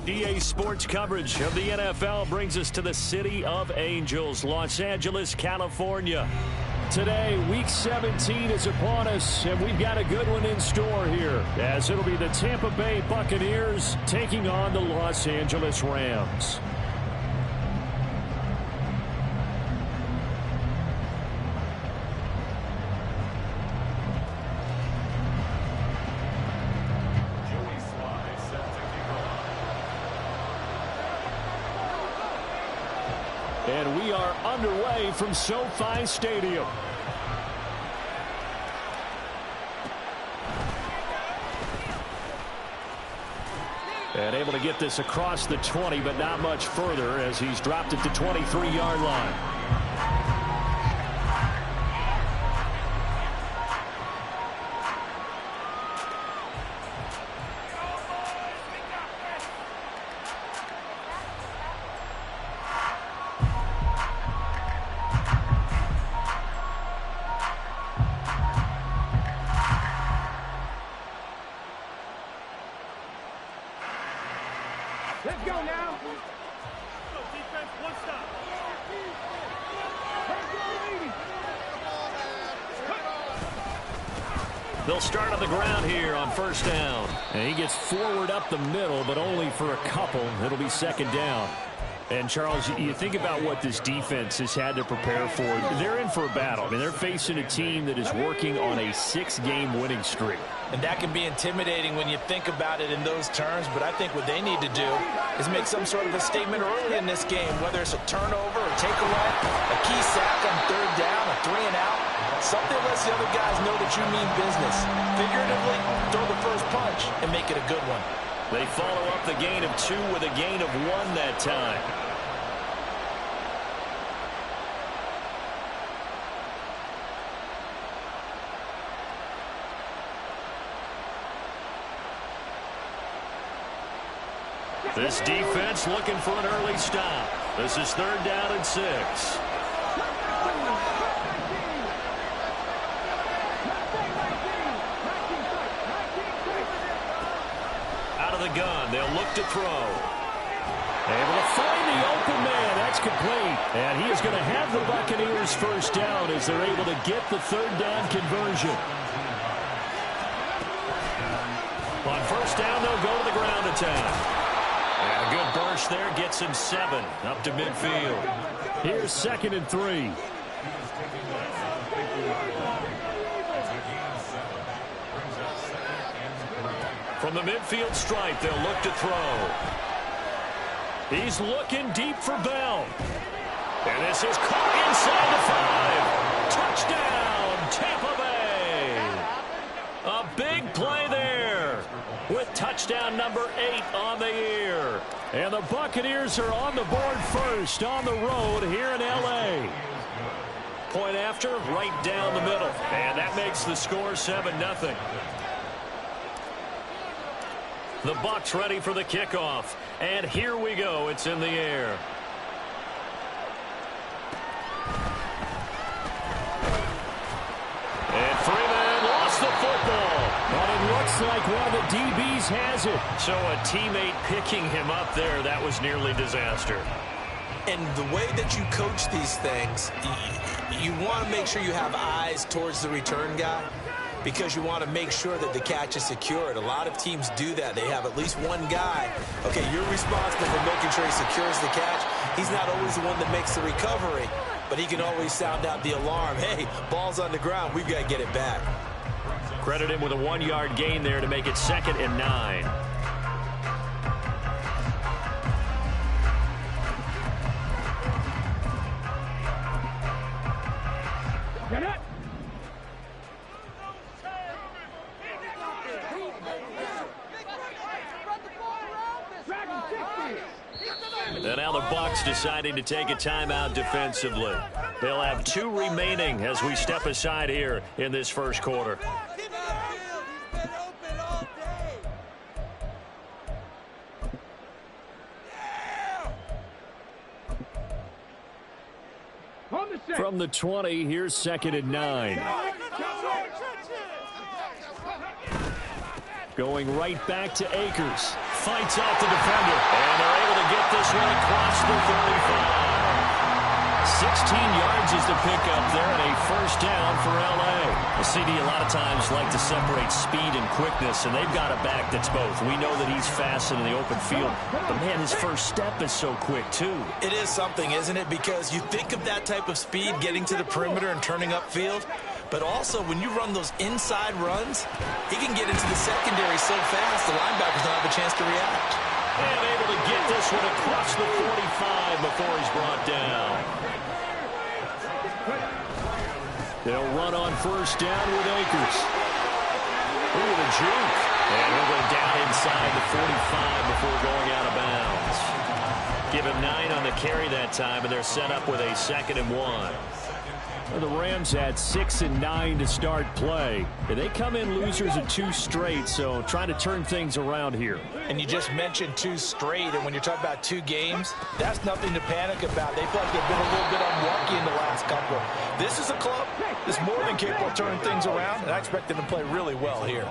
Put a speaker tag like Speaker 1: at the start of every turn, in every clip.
Speaker 1: EA Sports coverage of the NFL brings us to the City of Angels, Los Angeles, California. Today, Week 17 is upon us, and we've got a good one in store here, as it'll be the Tampa Bay Buccaneers taking on the Los Angeles Rams. And we are underway from SoFi Stadium. And able to get this across the 20, but not much further as he's dropped it to 23-yard line.
Speaker 2: Let's go now.
Speaker 3: Defense, one stop.
Speaker 1: They'll start on the ground here on first down. And he gets forward up the middle, but only for a couple. It'll be second down. And, Charles, you think about what this defense has had to prepare for. They're in for a battle. I mean, they're facing a team that is working on a 6-game winning streak.
Speaker 4: And that can be intimidating when you think about it in those terms, but I think what they need to do is make some sort of a statement early in this game, whether it's a turnover, a takeaway, a key sack on third down, a 3-and-out, something lets the other guys know that you mean business. Figuratively, throw the first punch and make it a good one.
Speaker 1: They follow up the gain of 2 with a gain of 1 that time. This defense looking for an early stop. This is third down and 6. Out of the gun, they'll look to throw. Able to find the open man. That's complete. And he is going to have the Buccaneers first down as they're able to get the third down conversion. On first down, they'll go to the ground attack. And a good burst there gets him 7 up to midfield. Here's 2nd and 3. From the midfield stripe, they'll look to throw. He's looking deep for Bell. And this is caught inside the 5. Touchdown, Tampa Bay. A big play there with touchdown number 8 on the year. And the Buccaneers are on the board first on the road here in L.A. Point after, right down the middle. And that makes the score 7-0. The Bucs ready for the kickoff. And here we go. It's in the air. And Freeman lost the football. But it looks like one of the DBs has it. So a teammate picking him up there, that was nearly disaster.
Speaker 4: And the way that you coach these things, you want to make sure you have eyes towards the return guy, because you want to make sure that the catch is secured. A lot of teams do that. They have at least one guy. Okay, you're responsible for making sure he secures the catch. He's not always the one that makes the recovery, but he can always sound out the alarm. Hey, ball's on the ground. We've got to get it back.
Speaker 1: Credit him with a 1-yard gain there to make it 2nd and 9. And now the Bucs deciding to take a timeout defensively. They'll have 2 remaining as we step aside here in this first quarter. From the 20, here's 2nd and 9. Going right back to Akers. Fights off the defender. And they're able to get this one across the 35. 16 yards is the pickup there and a first down for L.A. The CD a lot of times like to separate speed and quickness, and they've got a back that's both. We know that he's fast in the open field, but, man, his first step is so quick, too.
Speaker 4: It is something, isn't it? Because you think of that type of speed getting to the perimeter and turning upfield, but also when you run those inside runs, he can get into the secondary so fast the linebackers don't have a chance to react.
Speaker 1: And able to get this one across the 45 before he's brought down. They'll run on first down with Akers. Ooh, the juke. And he'll go down inside the 45 before going out of bounds. Give him 9 on the carry that time, and they're set up with a 2nd and 1. Well, the Rams had 6 and 9 to start play. And they come in losers of 2 straight, so trying to turn things around here.
Speaker 4: And you just mentioned 2 straight, and when you're talking about 2 games, that's nothing to panic about. They feel like they've been a little bit unlucky in the last couple. This is a club that's more than capable of turning things around, and I expect them to play really well here.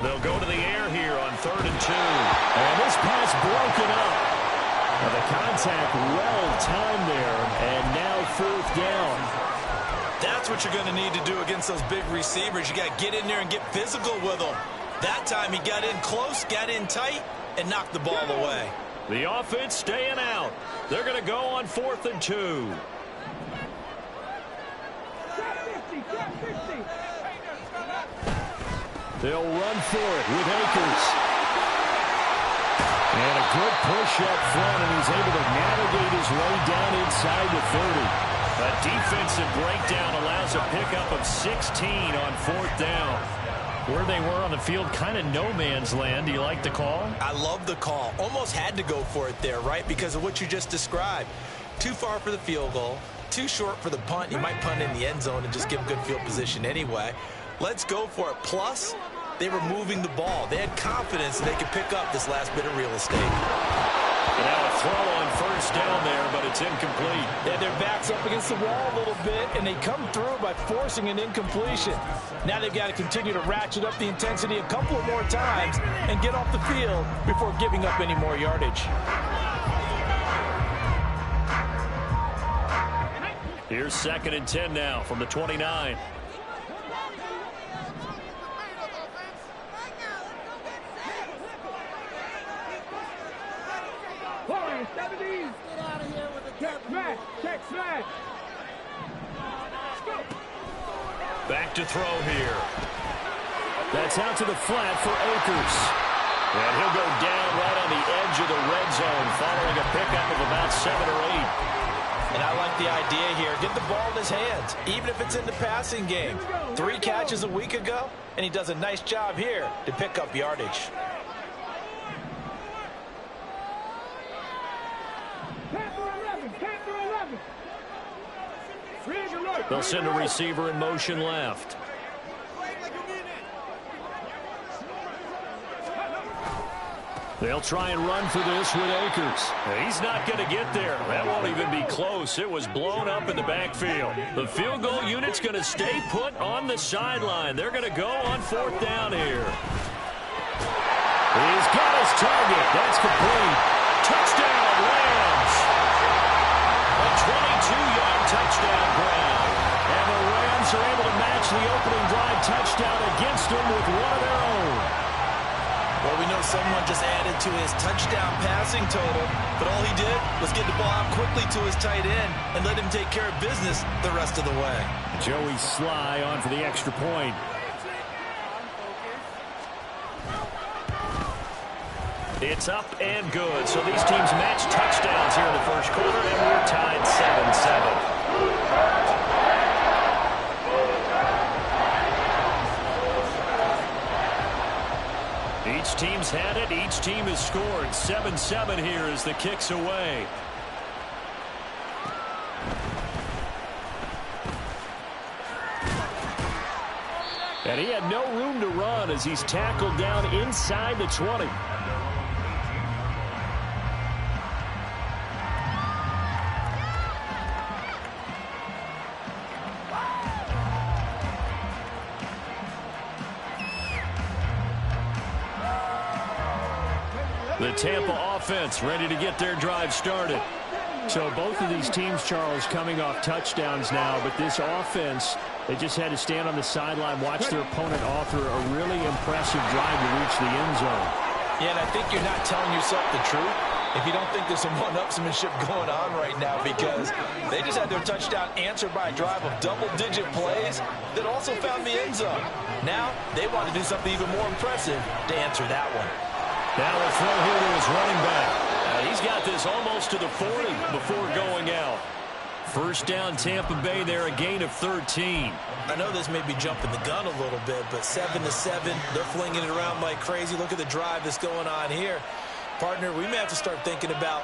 Speaker 1: They'll go to the air here on 3rd and 2. And this pass broken up. Well, the contact well timed there, and now 4th down.
Speaker 4: That's what you're going to need to do against those big receivers. You got to get in there and get physical with them. That time he got in close, got in tight, and knocked the ball away.
Speaker 1: The offense staying out. They're going to go on 4th and 2. They'll run for it with Akers. And a good push up front, and he's able to navigate his way down inside the 30. A defensive breakdown allows a pickup of 16 on 4th down. Where they were on the field, kind of no man's land. Do you like the call?
Speaker 4: I love the call. Almost had to go for it there, right? Because of what you just described. Too far for the field goal. Too short for the punt. You might punt in the end zone and just give good field position anyway. Let's go for it. Plus, they were moving the ball. They had confidence that they could pick up this last bit of real estate.
Speaker 1: And now a throw on first down there, but it's incomplete.
Speaker 5: Yeah, their back's up against the wall a little bit, and they come through by forcing an incompletion. Now they've got to continue to ratchet up the intensity a couple of more times and get off the field before giving up any more yardage.
Speaker 1: Here's 2nd and 10 now from the 29. Back to throw here. That's out to the flat for Akers. And he'll go down right on the edge of the red zone following a pickup of about 7 or 8.
Speaker 5: And I like the idea here. Get the ball in his hands, even if it's in the passing game. 3 catches a week ago, and he does a nice job here to pick up yardage.
Speaker 1: They'll send a receiver in motion left. They'll try and run for this with Akers. He's not going to get there. That won't even be close. It was blown up in the backfield. The field goal unit's going to stay put on the sideline. They're going to go on 4th down here. He's got his target. That's complete. Touchdown, Rams. A 22-yard touchdown grab. And the Rams are able to match the opening drive touchdown against them with one of their own.
Speaker 4: Well, we know someone just added to his touchdown passing total, but all he did was get the ball out quickly to his tight end and let him take care of business the rest of the way.
Speaker 1: Joey Sly on for the extra point. It's up and good. So these teams match touchdowns here in the first quarter, and we're tied 7-7. Each team's had it. Each team has scored. 7-7 here as the kick's away. And he had no room to run as he's tackled down inside the 20. The Tampa offense ready to get their drive started.
Speaker 2: So both of these teams, Charles, coming off touchdowns now, but this offense, they just had to stand on the sideline, watch their opponent author a really impressive drive to reach the end zone.
Speaker 5: Yeah, and I think you're not telling yourself the truth if you don't think there's some one-upsmanship going on right now, because they just had their touchdown answered by a drive of double-digit plays that also found the end zone. Now they want to do something even more impressive to answer that one.
Speaker 1: Now a throw here to his running back. He's got this almost to the 40 before going out. First down, Tampa Bay there, a gain of 13.
Speaker 4: I know this may be jumping the gun a little bit, but 7-7, they're flinging it around like crazy. Look at the drive that's going on here. Partner, we may have to start thinking about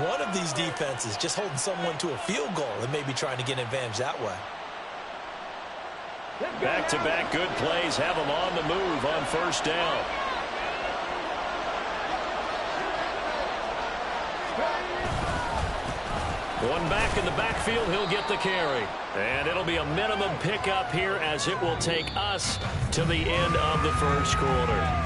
Speaker 4: one of these defenses just holding someone to a field goal and maybe trying to get an advantage that way.
Speaker 1: Back-to-back good plays have them on the move on first down. One back in the backfield, he'll get the carry. And it'll be a minimum pickup here as it will take us to the end of the first quarter.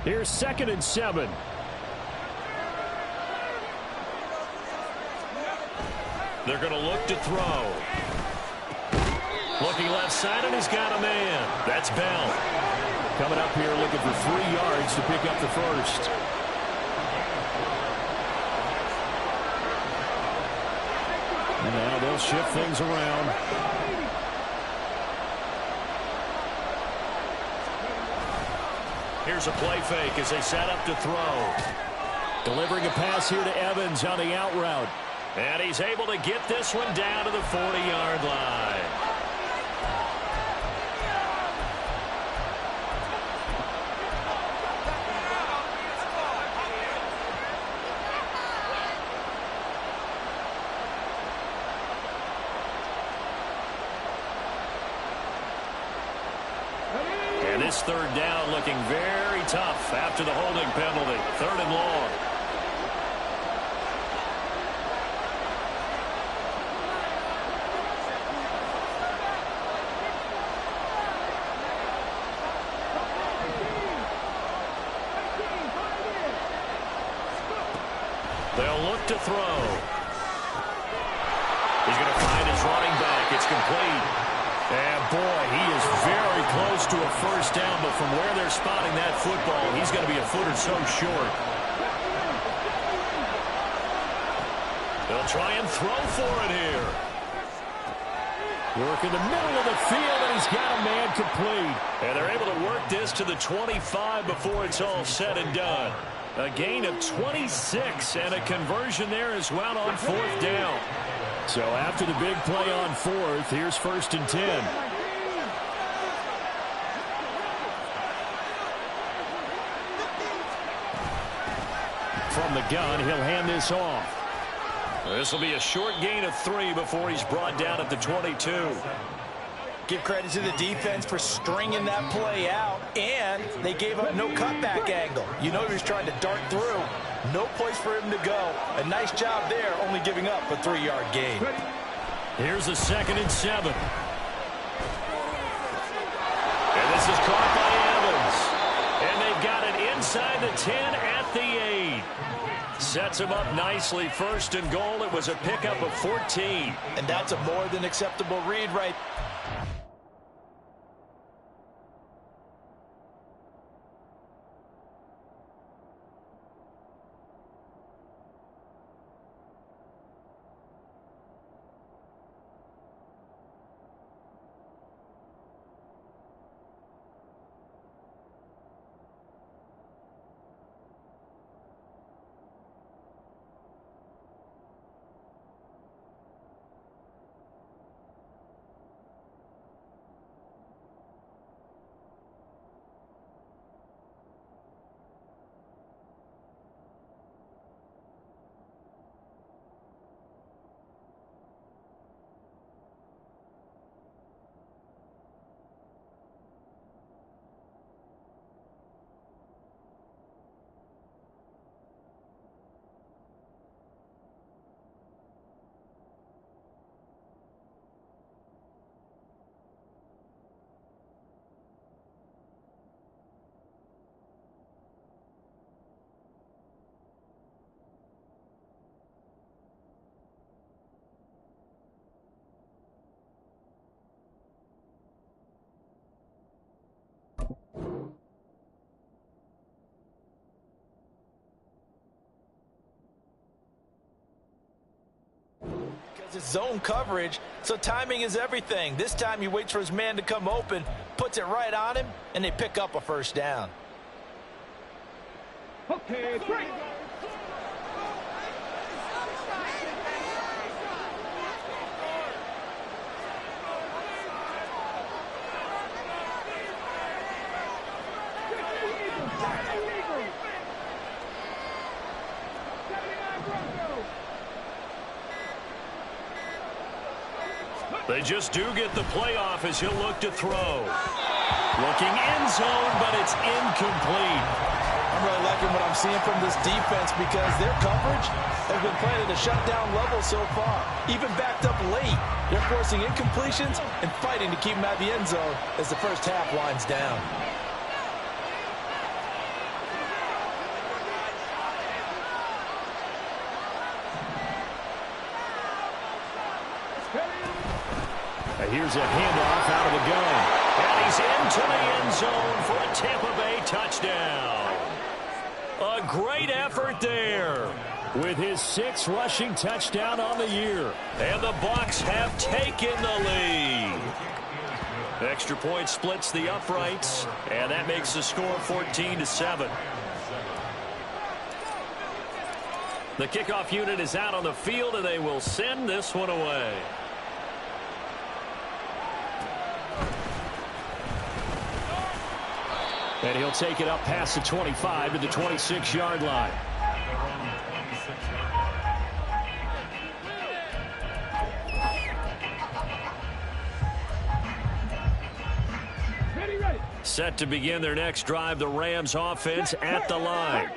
Speaker 1: Here's 2nd and 7. They're going to look to throw. Looking left side, and he's got a man. That's Bell. Coming up here looking for 3 yards to pick up the first. And now they'll shift things around. Here's a play fake as they set up to throw. Delivering a pass here to Evans on the out route. And he's able to get this one down to the 40-yard line. And this third down looking very tough after the holding penalty. 3rd and long. They'll look to throw. He's going to find his running back. It's complete. And, boy, he is very close to a first down, but from where they're spotting that football, he's going to be a foot or so short. They'll try and throw for it here. Work in the middle of the field, and he's got a man complete. And they're able to work this to the 25 before it's all said and done. A gain of 26 and a conversion there as well on 4th down. So after the big play on 4th, here's 1st and 10. From the gun, he'll hand this off. This will be a short gain of 3 before he's brought down at the 22.
Speaker 5: Give credit to the defense for stringing that play out, and they gave up no cutback angle. You know he was trying to dart through. No place for him to go. A nice job there, only giving up a 3-yard gain.
Speaker 1: Here's a 2nd and 7. And this is caught by Evans. And they've got it inside the 10 at the 8. Sets him up nicely. 1st and goal. It was a pickup of 14.
Speaker 5: And that's a more than acceptable read right. It's zone coverage, so timing is everything. This time he waits for his man to come open, puts it right on him, and they pick up a first down.
Speaker 3: Okay, break.
Speaker 1: They just do get the playoff as he'll look to throw. Looking end zone, but it's incomplete.
Speaker 5: I'm really liking what I'm seeing from this defense because their coverage has been playing at a shutdown level so far. Even backed up late, they're forcing incompletions and fighting to keep them out of the end zone as the first half winds down.
Speaker 1: Here's a handoff out of the gun. And he's into the end zone for a Tampa Bay touchdown. A great effort there.
Speaker 2: With his 6th rushing touchdown on the year.
Speaker 1: And the Bucs have taken the lead. Extra point splits the uprights. And that makes the score 14-7. The kickoff unit is out on the field, and they will send this one away.
Speaker 2: And he'll take it up past the 25 to the 26-yard line.
Speaker 1: Set to begin their next drive, the Rams offense at the line.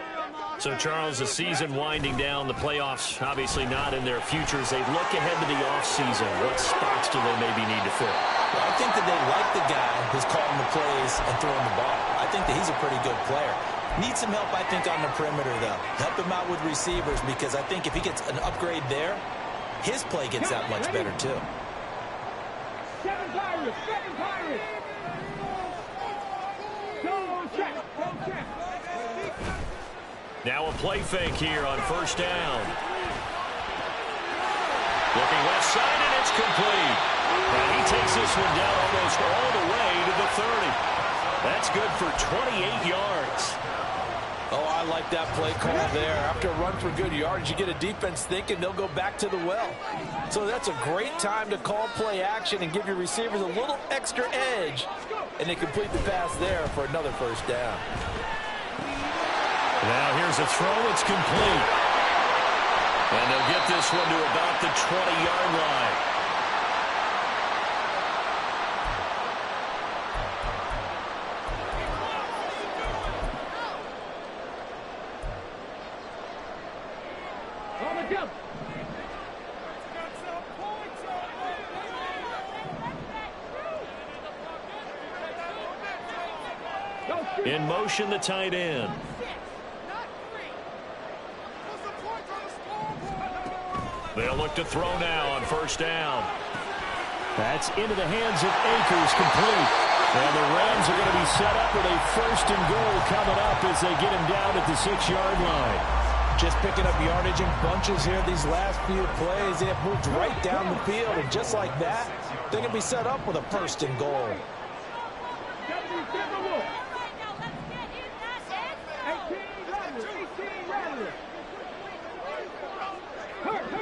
Speaker 1: So, Charles, the season winding down, the playoffs obviously not in their future. As they look ahead to the offseason, what spots do they maybe need to fill?
Speaker 4: Well, I think that they like the guy who's calling the plays and throwing the ball. I think that he's a pretty good player. Needs some help, I think, on the perimeter, though. Help him out with receivers because I think if he gets an upgrade there, his play gets that much better, too.
Speaker 3: 7 Pirates, 7 Pirates. Go check, go check.
Speaker 1: Now a play fake here on first down. Looking left side, and it's complete. And he takes this one down almost all the way to the 30. That's good for 28 yards.
Speaker 5: Oh, I like that play call there. After a run for good yards, you get a defense thinking they'll go back to the well. So that's a great time to call play action and give your receivers a little extra edge. And they complete the pass there for another first down.
Speaker 1: Now here's a throw. It's complete. And they'll get this one to about the 20-yard line.
Speaker 3: On the jump.
Speaker 1: In motion, the tight end. They'll look to throw now on first down.
Speaker 2: That's into the hands of Akers, complete. And the Rams are going to be set up with a 1st and goal coming up as they get him down at the 6-yard line.
Speaker 5: Just picking up yardage in bunches here these last few plays. They have moved right down the field, and just like that, they're going to be set up with a 1st and goal.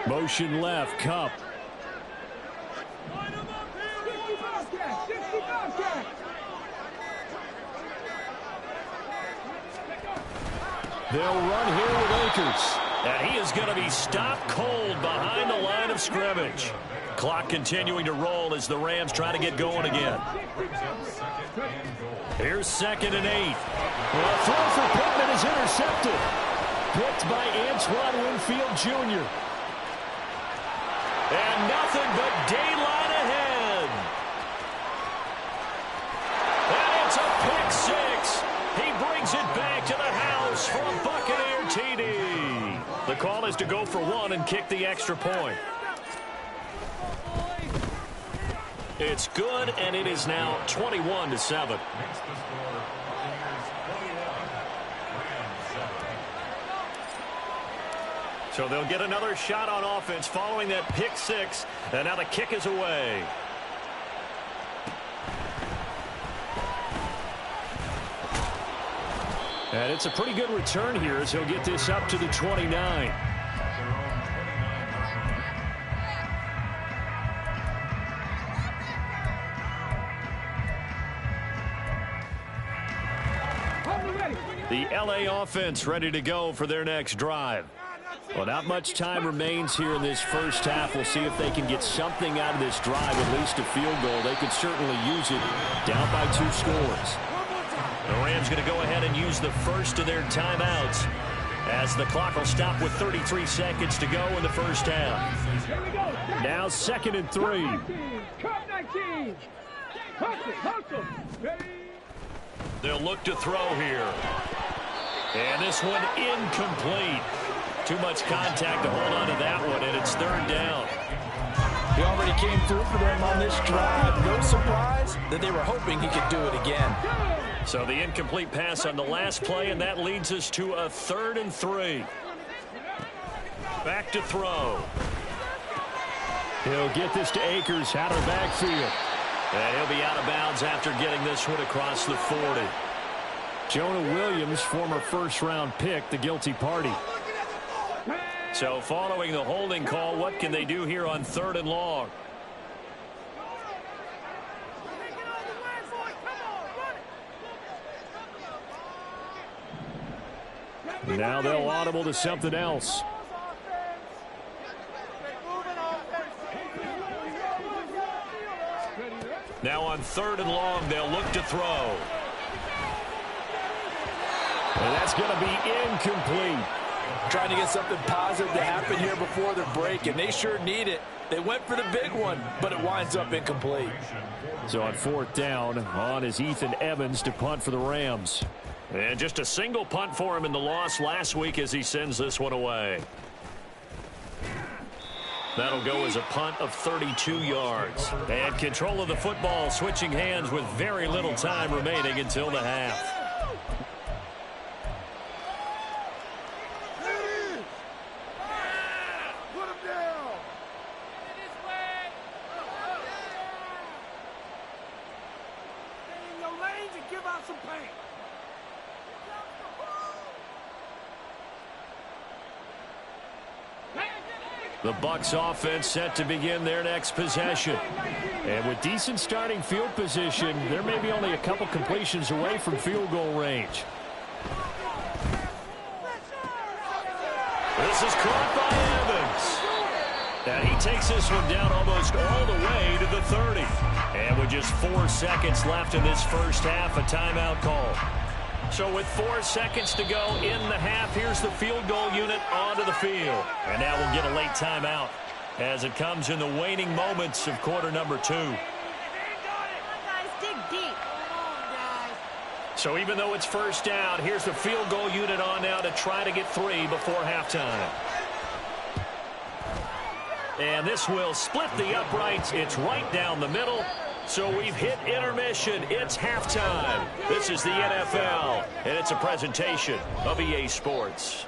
Speaker 2: Motion left, Cup. They'll run here with Akers.
Speaker 1: And he is going to be stopped cold behind the line of scrimmage. Clock continuing to roll as the Rams try to get going again. Here's 2nd and 8.
Speaker 2: Well, a throw for Pittman is intercepted. Picked by Antoine Winfield Jr.
Speaker 1: And nothing but daylight ahead. And it's a pick 6. He brings it back to the house for a Buccaneer TD. The call is to go for 1 and kick the extra point. It's good, and it is now 21-7. So they'll get another shot on offense following that pick six. And now the kick is away. And it's a pretty good return here as he'll get this up to the 29. The LA offense ready to go for their next drive. Well, not much time remains here in this first half. We'll see if they can get something out of this drive, at least a field goal. They could certainly use it down by 2 scores. The Rams going to go ahead and use the first of their timeouts as the clock will stop with 33 seconds to go in the first half. Now 2nd and 3. They'll look to throw here. And this one incomplete. Too much contact to hold on to that one, and it's 3rd down.
Speaker 5: He already came through for them on this drive. No surprise that they were hoping he could do it again.
Speaker 1: So the incomplete pass on the last play, and that leads us to a 3rd and 3. Back to throw. He'll get this to Akers out of the backfield. And he'll be out of bounds after getting this one across the 40. Jonah Williams, former first-round pick, the guilty party. So following the holding call, what can they do here on 3rd and long? Now they'll audible to something else. Now on 3rd and long, they'll look to throw. And that's going to be incomplete.
Speaker 5: Trying to get something positive to happen here before the break, and they sure need it. They went for the big one, but it winds up incomplete.
Speaker 1: So on 4th down, on is Ethan Evans to punt for the Rams. And just a single punt for him in the loss last week as he sends this one away. That'll go as a punt of 32 yards. And control of the football switching hands with very little time remaining until the half. The Bucs offense set to begin their next possession. And with decent starting field position, there may be only a couple completions away from field goal range. This is caught by Evans. And he takes this one down almost all the way to the 30. And with just 4 seconds left in this first half, a timeout call. So with 4 seconds to go in the half, here's the field goal unit onto the field. And now we'll get a late timeout as it comes in the waning moments of quarter number 2. So even though it's first down, here's the field goal unit on now to try to get 3 before halftime. And this will split the uprights. It's right down the middle. So we've hit intermission. It's halftime. This is the NFL, and it's a presentation of EA Sports.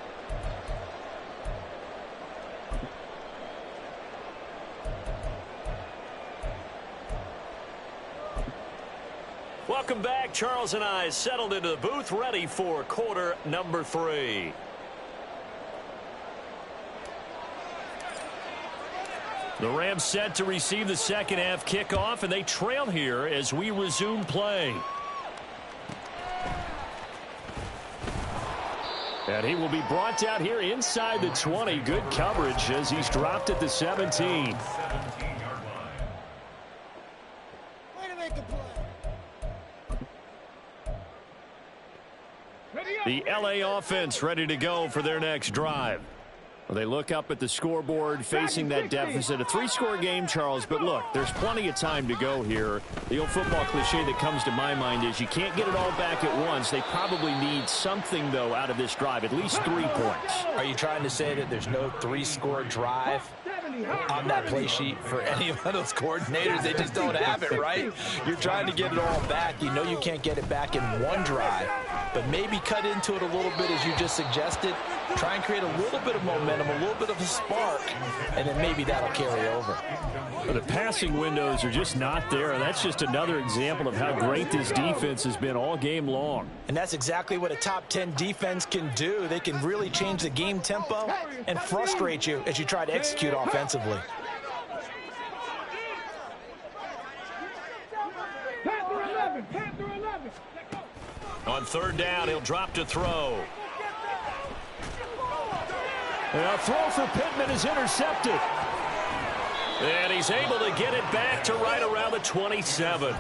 Speaker 1: Welcome back. Charles and I settled into the booth, ready for quarter number 3. The Rams set to receive the second half kickoff, and they trail here as we resume play. And he will be brought down here inside the 20. Good coverage as he's dropped at the 17. The LA offense ready to go for their next drive. Well, they look up at the scoreboard facing that deficit. A 3-score game, Charles, but look, there's plenty of time to go here. The old football cliche that comes to my mind is you can't get it all back at once. They probably need something, though, out of this drive, at least 3 points.
Speaker 5: Are you trying to say that there's no 3-score drive on that play sheet for any of those coordinators? They just don't have it, right? You're trying to get it all back. You know you can't get it back in one drive. but maybe cut into it a little bit as you just suggested. Try and create a little bit of momentum, a little bit of a spark, and then maybe that'll carry over.
Speaker 2: Well, the passing windows are just not there. That's just another example of how great this defense has been all game long.
Speaker 5: And that's exactly what a top 10 defense can do. They can really change the game tempo and frustrate you as you try to execute offensively.
Speaker 3: Panther 11.
Speaker 1: On third down, he'll drop to throw.
Speaker 2: A throw for Pittman is intercepted.
Speaker 1: And he's able to get it back to right around the 27.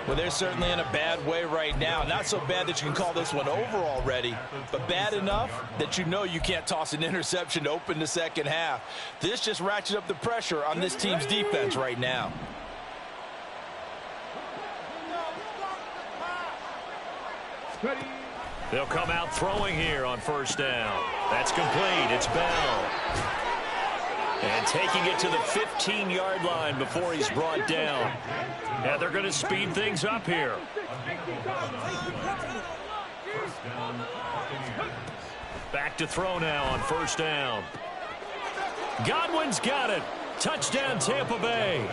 Speaker 5: Well, they're certainly in a bad way right now. Not so bad that you can call this one over already, but bad enough that you know you can't toss an interception to open the second half. This just ratchets up the pressure on this team's defense right now.
Speaker 1: They'll come out throwing here on first down. That's complete. It's Bell. And taking it to the 15-yard line before he's brought down. And they're going to speed things up here. Back to throw now on first down. Godwin's got it. Touchdown, Tampa Bay.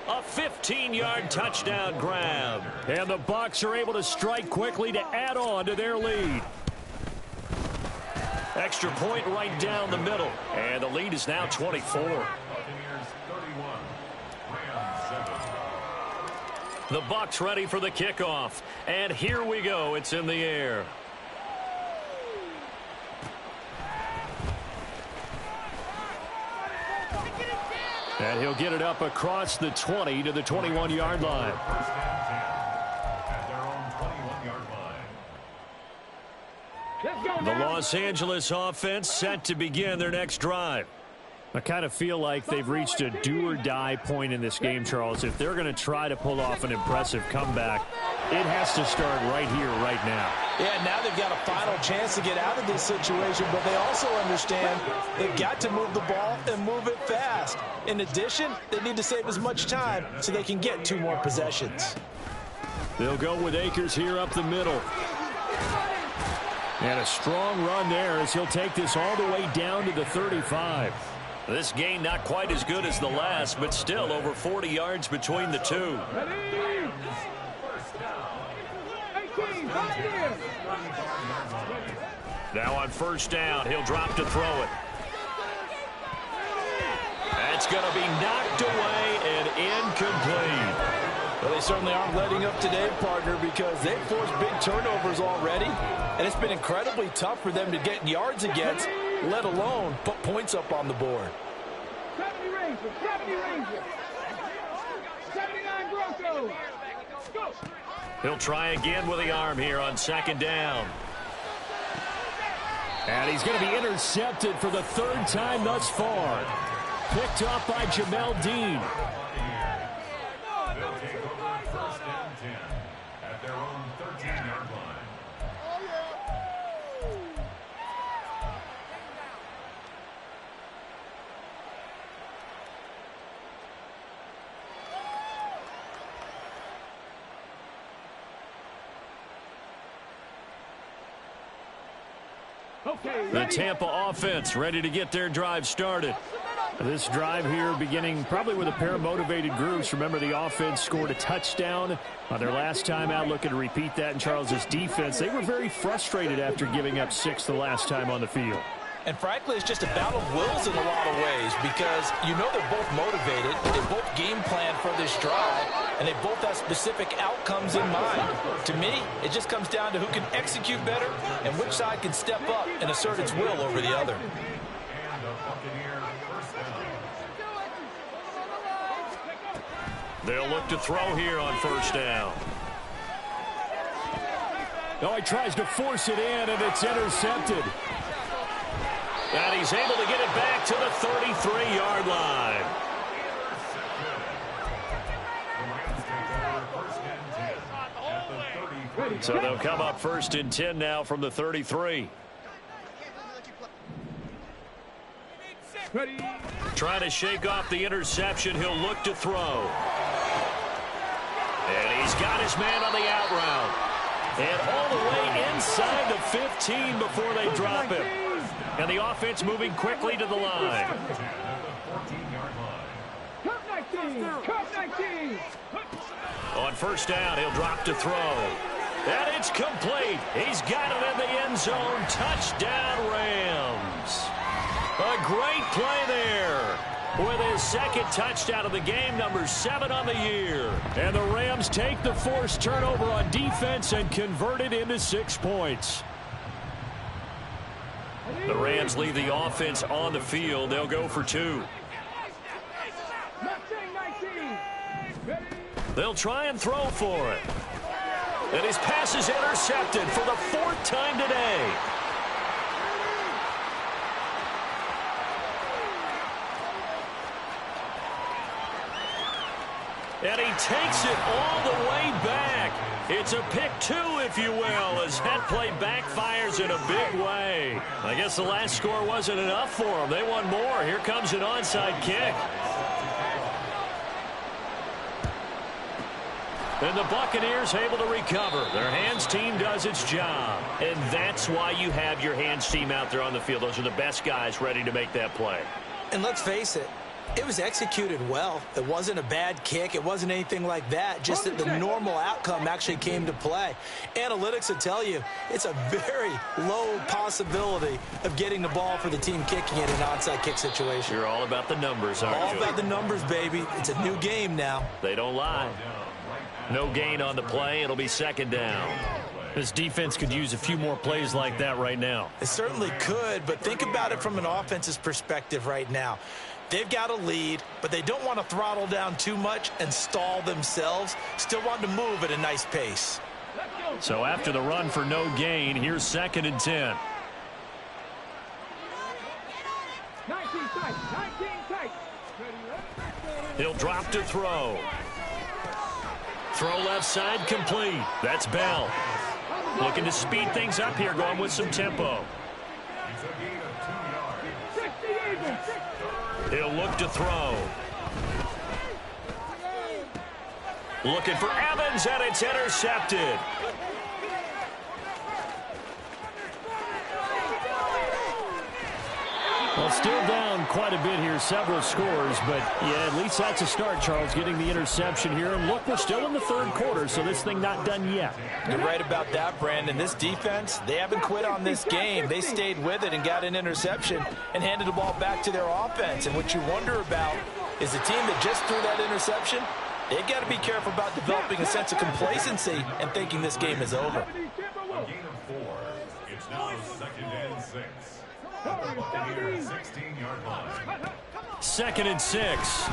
Speaker 1: A 15-yard touchdown grab.
Speaker 2: And the Bucs are able to strike quickly to add on to their lead.
Speaker 1: Extra point right down the middle. And the lead is now 24. The Bucs ready for the kickoff. And here we go. It's in the air.
Speaker 2: And he'll get it up across the 20 to the 21-yard line.
Speaker 1: The Los Angeles offense set to begin their next drive.
Speaker 2: I kind of feel like they've reached a do-or-die point in this game, Charles. If they're going to try to pull off an impressive comeback, it has to start right here, right now.
Speaker 5: Yeah, now they've got a final chance to get out of this situation, but they also understand they've got to move the ball and move it fast. In addition, they need to save as much time so they can get 2 more possessions.
Speaker 2: They'll go with Akers here up the middle. And a strong run there as he'll take this all the way down to the 35.
Speaker 1: This gain not quite as good as the last, but still over 40 yards between the two. Now on first down, he'll drop to throw it. That's going to be knocked away and incomplete.
Speaker 5: Well, they certainly aren't letting up today, partner, because they've forced big turnovers already, and it's been incredibly tough for them to get yards against, let alone put points up on the board.
Speaker 3: 70 Rangers, 79 Broncos. Go.
Speaker 1: He'll try again with the arm here on second down.
Speaker 2: And he's going to be intercepted for the 3rd time thus far. Picked up by Jamel Dean.
Speaker 1: The Tampa offense ready to get their drive started.
Speaker 2: This drive here beginning probably with a pair of motivated groups. Remember, the offense scored a touchdown on their last time out. Looking to repeat that in Charles's defense. They were very frustrated after giving up 6 the last time on the field.
Speaker 5: And frankly, it's just a battle of wills in a lot of ways because you know they're both motivated. They both game plan for this drive, and they both have specific outcomes in mind. To me, it just comes down to who can execute better and which side can step up and assert its will over the other.
Speaker 1: They'll look to throw here on first down.
Speaker 2: Oh, he tries to force it in, and it's intercepted.
Speaker 1: And he's able to get it back to the 33-yard line. So they'll come up 1st and 10 now from the 33. Trying to shake off the interception. He'll look to throw. And he's got his man on the out route. And all the way inside the 15 before they drop him. And the offense moving quickly to the line. On first down, he'll drop to throw. And it's complete. He's got it in the end zone. Touchdown, Rams. A great play there. With his second touchdown of the game, number 7 on the year. And the Rams take the forced turnover on defense and convert it into 6 points. The Rams leave the offense on the field. They'll go for 2. They'll try and throw for it. And his pass is intercepted for the 4th time today. And he takes it all the way back. It's a pick 2, if you will, as that play backfires in a big way. I guess the last score wasn't enough for them. They want more. Here comes an onside kick. And the Buccaneers able to recover. Their hands team does its job. And that's why you have your hands team out there on the field. Those are the best guys ready to make that play.
Speaker 4: And let's face it, it was executed well. It wasn't a bad kick. It wasn't anything like that. Just that the normal outcome actually came to play. Analytics will tell you it's a very low possibility of getting the ball for the team kicking it in an onside kick situation.
Speaker 1: You're all about the numbers, aren't you?
Speaker 4: All about the numbers, baby. It's a new game now.
Speaker 1: They don't lie. No gain on the play. It'll be 2nd down.
Speaker 2: This defense could use a few more plays like that right now.
Speaker 4: It certainly could, but think about it from an offense's perspective right now. They've got a lead, but they don't want to throttle down too much and stall themselves. Still want to move at a nice pace.
Speaker 2: So after the run for no gain, here's 2nd and 10.
Speaker 3: 19 tight, 19 tight.
Speaker 1: He'll drop to throw. Throw left side complete. That's Bell. Looking to speed things up here, going with some tempo. He'll look to throw. Looking for Evans, and it's intercepted.
Speaker 2: Well, still down quite a bit here, several scores, but yeah, at least that's a start, Charles, getting the interception here. And look, we're still in the 3rd quarter, so this thing not done yet.
Speaker 5: You're right about that, Brandon. This defense, they haven't quit on this game. They stayed with it and got an interception and handed the ball back to their offense. And what you wonder about is the team that just threw that interception, they've got to be careful about developing a sense of complacency and thinking this game is over.
Speaker 6: A gain of 4. It's now 2nd and 6. 16-yard line.
Speaker 1: 2nd and 6.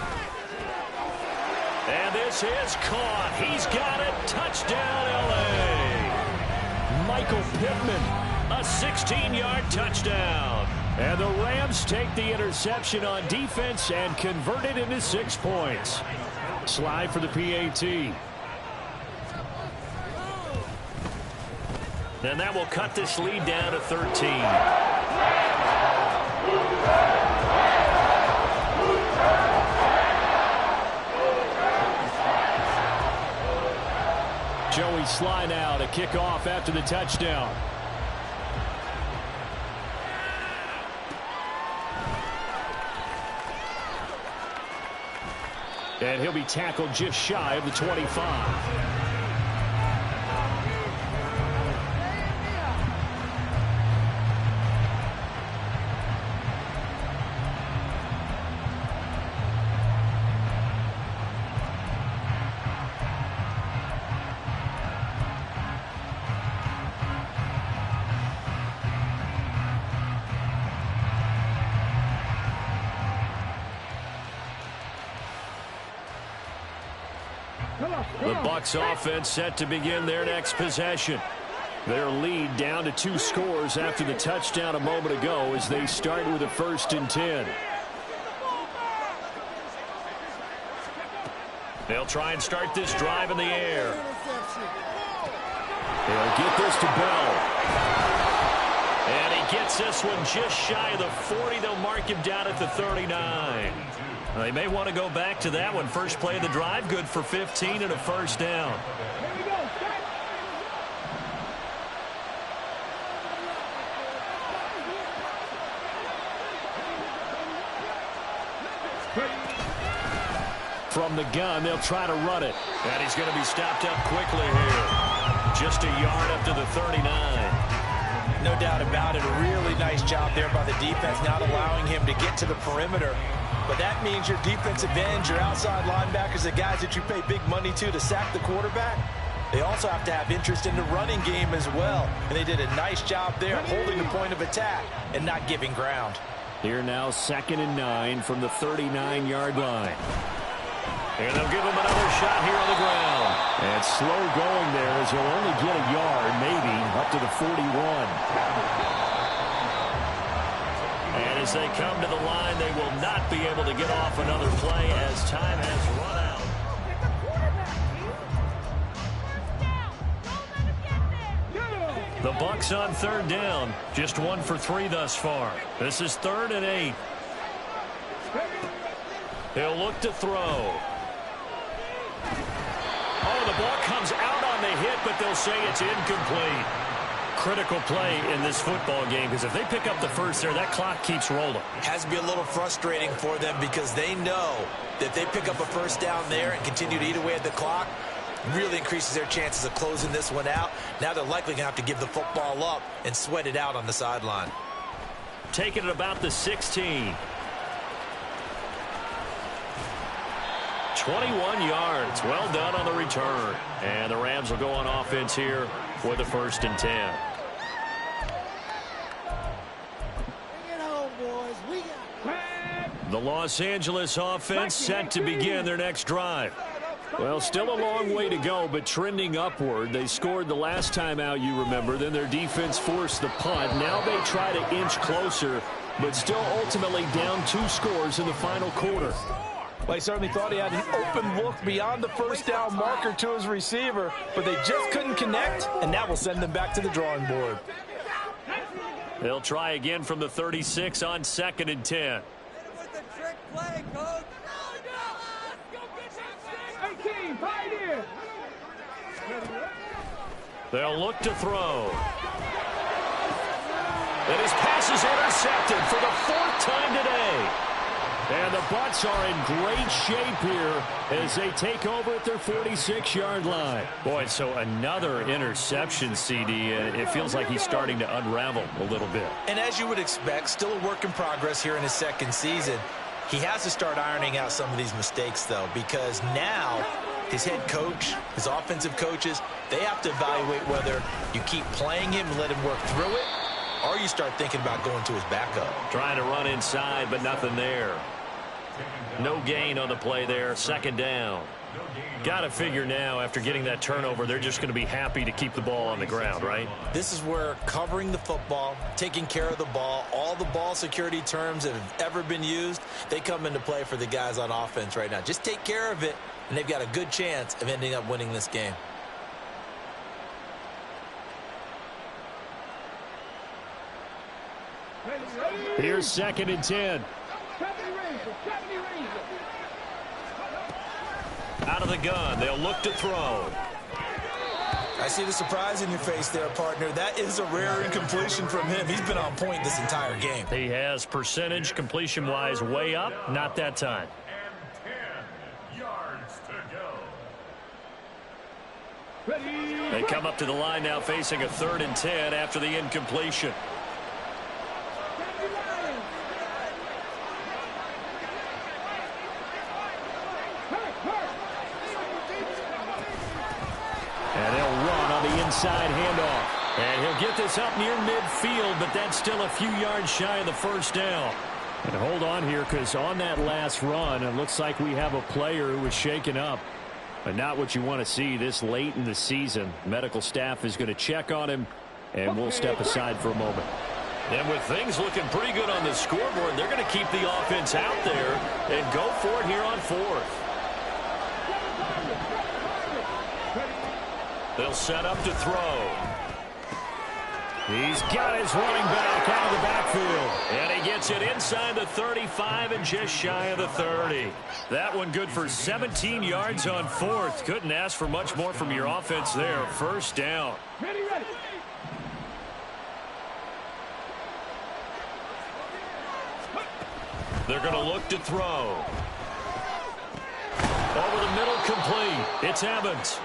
Speaker 1: And this is caught. He's got it. Touchdown, L.A. Michael Pittman, a 16-yard touchdown. And the Rams take the interception on defense and convert it into 6 points. Slide for the PAT. And that will cut this lead down to 13. Joey Sly now to kick off after the touchdown. And he'll be tackled just shy of the 25. The Bucs offense set to begin their next possession. Their lead down to 2 scores after the touchdown a moment ago as they start with a 1st and 10. They'll try and start this drive in the air. They'll get this to Bell. And he gets this one just shy of the 40. They'll mark him down at the 39. They may want to go back to that one. First play of the drive, good for 15 and a 1st down. From the gun, they'll try to run it. And he's going to be stopped up quickly here. Just a yard up to the 39.
Speaker 5: No doubt about it. A really nice job there by the defense, not allowing him to get to the perimeter. But that means your defensive ends, your outside linebackers, the guys that you pay big money to sack the quarterback, they also have to have interest in the running game as well. And they did a nice job there holding the point of attack and not giving ground.
Speaker 1: Here now, 2nd and 9 from the 39-yard line. And they'll give him another shot here on the ground. And slow going there as he'll only get a yard, maybe, up to the 41. And as they come to the line, they will not be able to get off another play as time has run out. The Bucs on 3rd down. Just 1 for 3 thus far. This is 3rd and 8. He'll look to throw. Oh, the ball comes out on the hit, but they'll say it's incomplete. Critical play in this football game, because if they pick up the first there, that clock keeps rolling.
Speaker 4: Has to be a little frustrating for them because they know that if they pick up a first down there and continue to eat away at the clock, really increases their chances of closing this one out. Now they're likely going to have to give the football up and sweat it out on the sideline.
Speaker 1: Taking it about the 16. 21 yards. Well done on the return. And the Rams will go on offense here with a 1st and 10. The Los Angeles offense set to begin their next drive. Well, still a long way to go, but trending upward. They scored the last time out, you remember. Then their defense forced the punt. Now they try to inch closer, but still ultimately down 2 scores in the final quarter.
Speaker 5: Well, he certainly thought he had an open look beyond the first down marker to his receiver, but they just couldn't connect, and that will send them back to the drawing board.
Speaker 1: They'll try again from the 36 on 2nd and 10.
Speaker 3: With the trick play, coach.
Speaker 1: They'll look to throw. And his pass is intercepted for the 4th time today. And the Bucs are in great shape here as they take over at their 46-yard line. Boy, so another interception, CD, and it feels like he's starting to unravel a little bit.
Speaker 4: And as you would expect, still a work in progress here in his 2nd season. He has to start ironing out some of these mistakes, though, because now his head coach, his offensive coaches, they have to evaluate whether you keep playing him and let him work through it, or you start thinking about going to his backup.
Speaker 1: Trying to run inside, but nothing there. No gain on the play there. 2nd down. Got to figure now, after getting that turnover, they're just going to be happy to keep the ball on the ground, right?
Speaker 4: This is where covering the football, taking care of the ball, all the ball security terms that have ever been used, they come into play for the guys on offense right now. Just take care of it, and they've got a good chance of ending up winning this game.
Speaker 1: Here's 2nd and 10. Out of the gun, they'll look to throw.
Speaker 4: I see the surprise in your face there, partner. That is a rare incompletion from him. He's been on point this entire game.
Speaker 1: He has percentage completion-wise way up. Not that time.
Speaker 6: And 10 yards to go.
Speaker 1: They come up to the line now facing a 3rd and 10 after the incompletion. And they'll run on the inside handoff. And he'll get this up near midfield, but that's still a few yards shy of the 1st down. And hold on here, because on that last run, it looks like we have a player who was shaken up. But not what you want to see this late in the season. Medical staff is going to check on him, and we'll step aside for a moment. And with things looking pretty good on the scoreboard, they're going to keep the offense out there and go for it here on 4th. They'll set up to throw. He's got his running back out of the backfield. And he gets it inside the 35 and just shy of the 30. That one good for 17 yards on 4th. Couldn't ask for much more from your offense there. 1st down.
Speaker 3: Ready.
Speaker 1: They're going to look to throw. Over the middle, complete. It's Evans.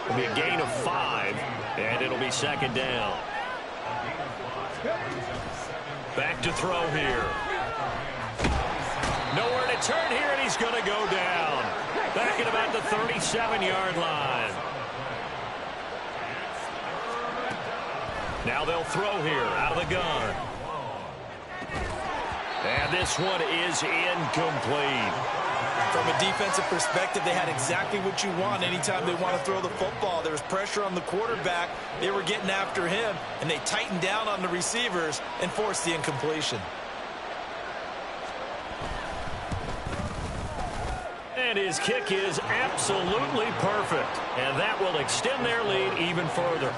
Speaker 1: It'll be a gain of 5, and it'll be second down. Back to throw here. Nowhere to turn here, and he's going to go down. Back at about the 37-yard line. Now they'll throw here out of the gun. And this one is incomplete.
Speaker 5: From a defensive perspective, they had exactly what you want anytime they want to throw the football. There was pressure on the quarterback. They were getting after him, and they tightened down on the receivers and forced the incompletion.
Speaker 1: And his kick is absolutely perfect. And that will extend their lead even further.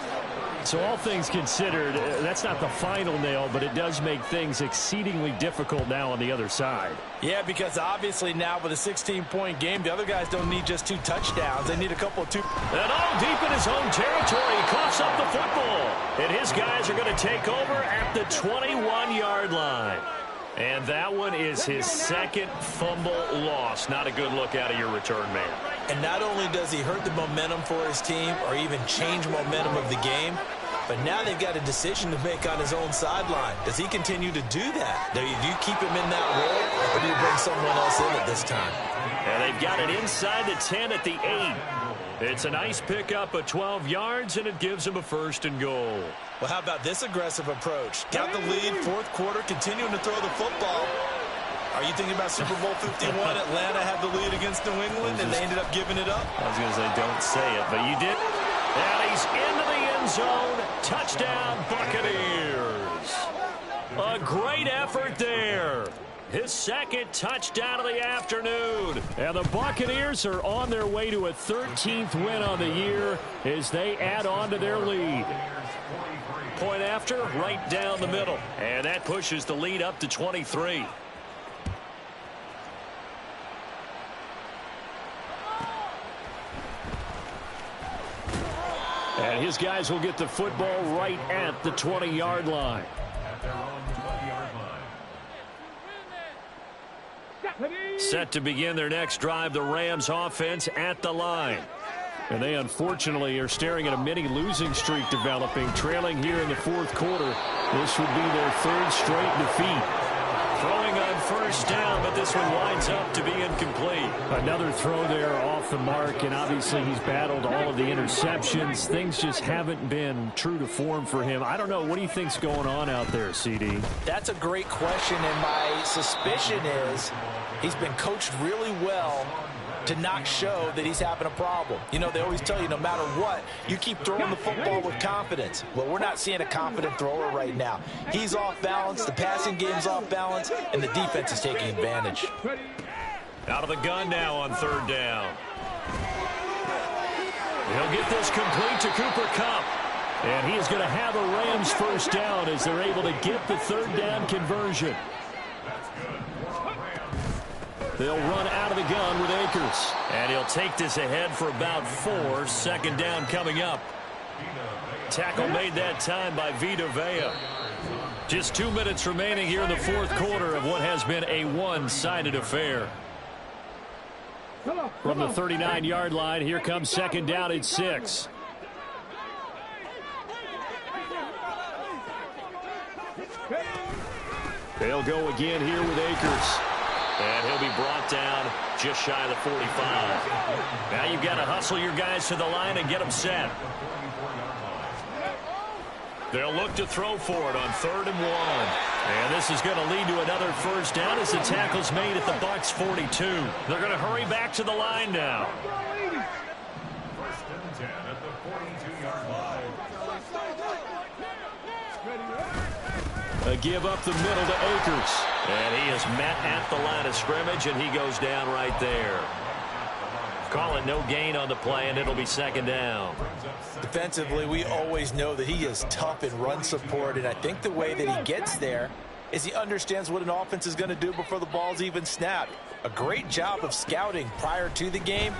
Speaker 2: So all things considered, that's not the final nail, but it does make things exceedingly difficult now on the other side.
Speaker 5: Yeah, because obviously now with a 16-point game, the other guys don't need just 2 touchdowns. They need a couple of 2.
Speaker 1: And all deep in his own territory, he coughs up the football. And his guys are going to take over at the 21-yard line. And that one is his second fumble loss. Not a good look out of your return man.
Speaker 4: And not only does he hurt the momentum for his team or even change momentum of the game, but now they've got a decision to make on his own sideline. Does he continue to do that? Do you keep him in that role, or do you bring someone else in at this time?
Speaker 1: And they've got it inside the 10 at the 8. It's a nice pickup of 12 yards, and it gives him a 1st and goal.
Speaker 5: Well, how about this aggressive approach? Got the lead, 4th quarter, continuing to throw the football. Are you thinking about Super Bowl 51? Atlanta had the lead against New England, and they ended up giving it up?
Speaker 1: I was going to say, don't say it, but you did. And he's into the end zone. Touchdown, Buccaneers. A great effort there. His second touchdown of the afternoon.
Speaker 2: And the Buccaneers are on their way to a 13th win on the year as they add on to their lead.
Speaker 1: Point after, right down the middle. And that pushes the lead up to 23.
Speaker 2: And his guys will get the football right at the 20-yard line.
Speaker 1: Set to begin their next drive, the Rams offense at the line.
Speaker 2: And they unfortunately are staring at a mini losing streak developing, trailing here in the 4th quarter. This would be their 3rd straight defeat.
Speaker 1: Throwing on 1st down, but this one winds up to be incomplete.
Speaker 2: Another throw there off the mark, and obviously he's battled all of the interceptions. Things just haven't been true to form for him. I don't know. What do you think's going on out there, CD?
Speaker 5: That's a great question, and my suspicion is he's been coached really well to not show that he's having a problem. You know, they always tell you no matter what, you keep throwing the football with confidence. Well, we're not seeing a confident thrower right now. He's off balance, the passing game's off balance, and the defense is taking advantage.
Speaker 1: Out of the gun now on 3rd down. He'll get this complete to Cooper Kupp.
Speaker 2: And he is going to have a Rams 1st down as they're able to get the 3rd down conversion. They'll run out of the gun with Akers.
Speaker 1: And he'll take this ahead for about 4. 2nd down coming up. Tackle made that time by Vita Vea. Just 2 minutes remaining here in the 4th quarter of what has been a one-sided affair.
Speaker 2: From the 39-yard line, here comes 2nd down at 6. They'll go again here with Akers.
Speaker 1: And he'll be brought down just shy of the 45. Now you've got to hustle your guys to the line and get them set. They'll look to throw for it on 3rd and 1. And this is going to lead to another 1st down as the tackle's made at the Bucs 42. They're going to hurry back to the line now.
Speaker 6: 1st and 10 at the 42-yard line.
Speaker 2: A give up the middle to Akers.
Speaker 1: And he is met at the line of scrimmage, and he goes down right there. Call it no gain on the play, and it'll be 2nd down.
Speaker 5: Defensively, we always know that he is tough in run support, and I think the way that he gets there is he understands what an offense is going to do before the ball's even snapped. A great job of scouting prior to the game,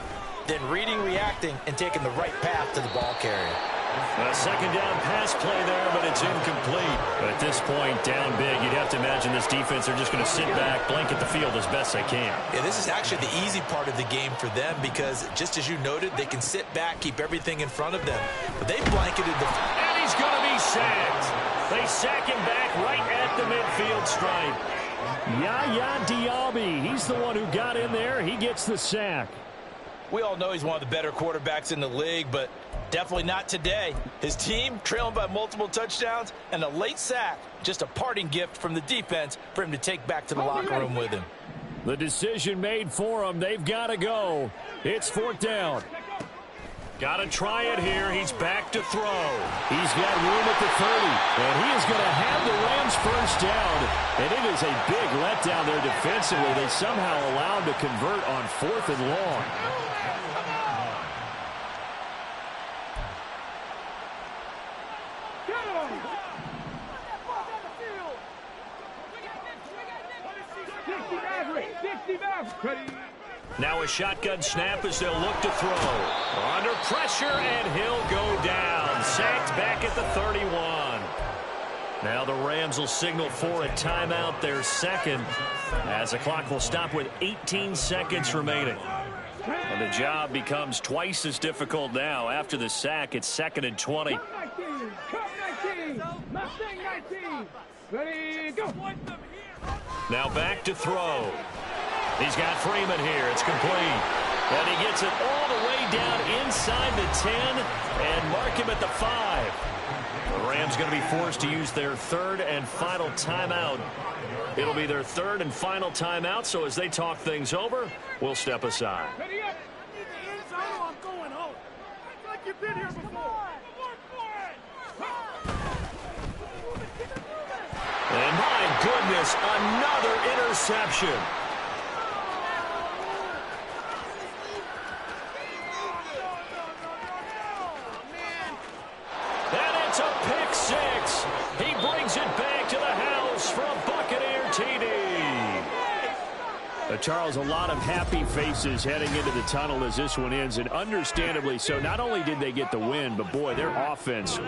Speaker 5: then reading, reacting, and taking the right path to the ball carrier.
Speaker 1: A second down pass play there, but it's incomplete. At this point, down big, you'd have to imagine this defense are just going to sit back, blanket the field as best they can.
Speaker 4: Yeah, this is actually the easy part of the game for them because, just as you noted, they can sit back, keep everything in front of them. But they blanketed the...
Speaker 1: And he's going to be sacked. They sack him back right at the midfield stripe. Yaya Diaby, he's the one who got in there. He gets the sack.
Speaker 5: We all know he's one of the better quarterbacks in the league, but definitely not today. His team trailing by multiple touchdowns and a late sack. Just a parting gift from the defense for him to take back to the locker room with him.
Speaker 1: The decision made for him. They've got to go. It's 4th down. Got to try it here. He's back to throw. He's got room at the 30. And he is going to have the Rams first down. And it is a big letdown there defensively. They somehow allowed to convert on 4th and long. Now a shotgun snap as they'll look to throw. Under pressure, and he'll go down. Sacked back at the 31. Now the Rams will signal for a timeout, their second, as the clock will stop with 18 seconds remaining. And the job becomes twice as difficult now. After the sack, it's 2nd and 20. Now back to throw. He's got Freeman here. It's complete. And he gets it all the way down inside the 10 and mark him at the 5. The Rams going to be forced to use their 3rd and final timeout. It'll be their 3rd and final timeout, so as they talk things over, we'll step aside. And my goodness, another interception. And it's a pick 6. He brings it back to the house for a Buccaneer TD. Charles, a lot of happy faces heading into the tunnel as this one ends, and understandably so. Not only did they get the win, but boy, their offense